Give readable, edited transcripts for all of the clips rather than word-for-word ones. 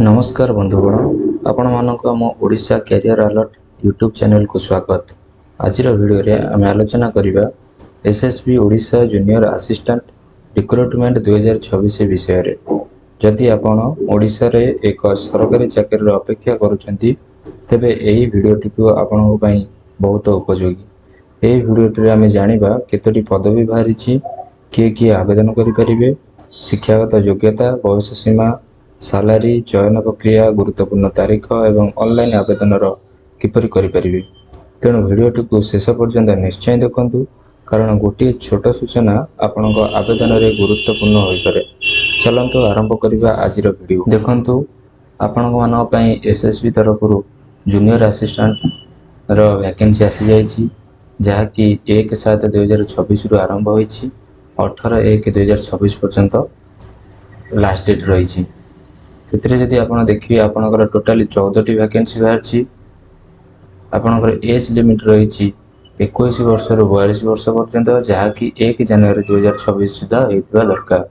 नमस्कार बंधुगण आपण मानक आम Odisha career alert YouTube channel को स्वागत। आज वीडियो रे आम आलोचना करिबा SSB Odisha junior assistant recruitment 2026 विषय रे। जदि आपण ओडिशा रे एक सरकारी चाकरी रो अपेक्षा करूछंती तेबे एही वीडियोटी को आपन पई बहुत उपयोगी। एही वीडियोटी रे आम जानिबा केतोटी पदवी बाहरी छि, किए आवेदन करि परिबे, शिक्षागत योग्यता, बयस सीमा, सालारी, चयन प्रक्रिया, गुरुत्वपूर्ण तारीख एवं ऑनलाइन आवेदन किपरि करिपरिबे। तेणु वीडियोटी को शेष पर्यंत निश्चय देखंतु, कारण गोटे छोट सूचना आपनक आवेदन रे गुरुत्वपूर्ण होई पारे। चलंतु आरंभ करिबा आजिर वीडियो। देखंतु आपनक मानक पई एसएसबी तरफ जूनियर असिस्टेंट रो वैकेंसी आसी जाईछि, जहा कि 1/7/2026 रु आरंभ होईछि, 18/1/2026 पर्यंत लास्ट डेट रही। से जदि आप देखिए आपनकर टोटाली 14टी वैकेंसी बाहरी। आपनकर एज लिमिट रही 21 वर्ष रु 42 वर्ष पर्यंत, जहाँकि 1 जनवरी 2026 सुधा होता दरकार।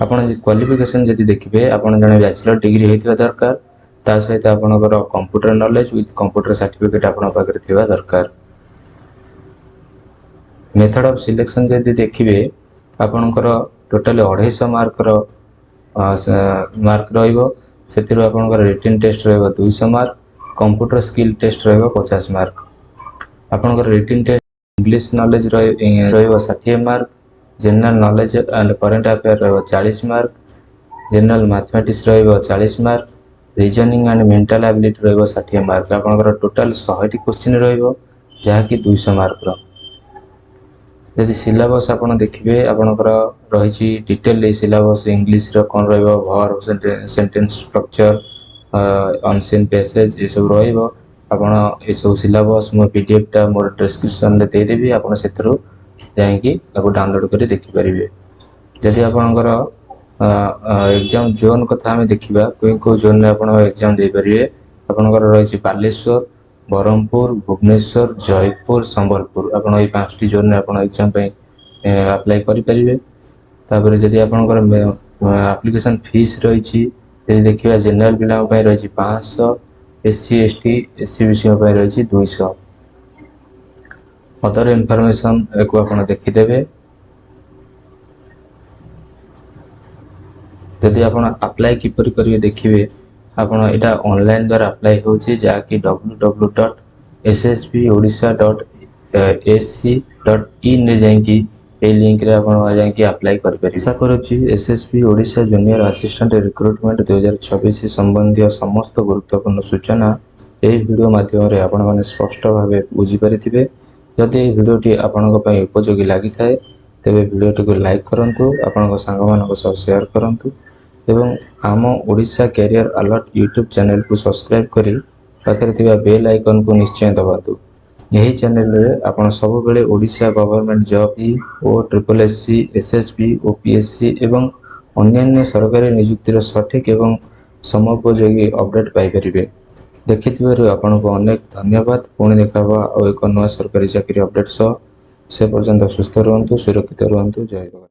आपन क्वालिफिकेशन जदि देखिए आपन जने बैचलर डिग्री होता दरकार, ता सहित आपनकर computer knowledge with computer certificate आपन पाखरे थिबा दरकार। मेथड ऑफ सिलेक्शन जदि देखिए आपनकर टोटाली 250 मार्क रहिबो। सेतिरो आपनकर रिटन टेस्ट रहबो 200 मार्क, कंप्यूटर स्किल टेस्ट रहबो 50 मार्क। आपनकर रिटन टेस्ट इंग्लिश नॉलेज रहबो 60 mark, general knowledge and current affair रहबो 40 मार्क, जनरल मैथमेटिक्स रहबो 40 mark, reasoning and mental ability रहबो 60 मार्क। आपनकर टोटल 100टी क्वेश्चन रहबो, जहा कि 200 मार्क रो। यदि सिलेबस आप देखिए आपनकर रही डिटेल सिलेबस इंग्लिश कौन verb, sentence structure, unseen passage ये सब रहिबो। आपन ये सब सिलेबस मो पीडीएफ टा मोर डिस्क्रिप्शन रे दे देबी, आपन सेथरो जाईकी ताको डाउनलोड करी देखि परिबे। यदि आपनकर एग्जाम जोन कथा हम देखिबा, को जोन रे आपन एग्जाम दे परिबे। आपनकर रही बालेश्वर, बरहमपुर, भुवनेश्वर, जयपुर, संबलपुर। आपन ए 5टी जोन रे आपन एग्जाम पे अप्लाई करि परिबे। तापर जदि आपनकर एप्लीकेशन फीस रही देखिए जनरल पिला रही 500, एससी एसटी एससी बीसी रही 200। अदर इनफॉरमेशन को आपन देखिदेबे। जदि आपन अप्लाई किपरि करिवे देखिए आपन एटा ऑनलाइन द्वारा अप्लाई होछि, जाकि www.ssbodisha.ac.in रे जाईकी ए लिंक रे आपन जाईकी अप्लाई कर परिबे। आशा करूछि SSB Odisha junior assistant recruitment 2026 संबंधी समस्त गुरुत्वपूर्ण सूचना एही वीडियो माध्यम रे आपन माने स्पष्ट भाबे बुझी परिथिबे। जदि ए वीडियोटी आपनक पई उपयोगी लागि थाए तेबे वीडियोटी को लाइक करंतु, आपनक संग मानक साथ शेयर करंतु एवं आम Odisha career alert YouTube channel को सब्सक्राइब करी पाखरे थिबा बेल आइकन को निश्चय दबातु। यही चैनल रे आपण सब बेले ओडिशा गवर्नमेंट जॉब ओ SSSC, एसएसबी, ओपीएससी एवं अन्य सरकारी नियुक्तिर सठिक एवं समोपयोगी अपडेट पाई परिबे। देखिथिबारु आपनको अनेक धन्यवाद। पुणी देखाबा और एक नया सरकारी चाकरी अपडेट सह। से पर्यंत सुस्थ रहंतु, सुरक्षित रहंतु। जय जगन्नाथ।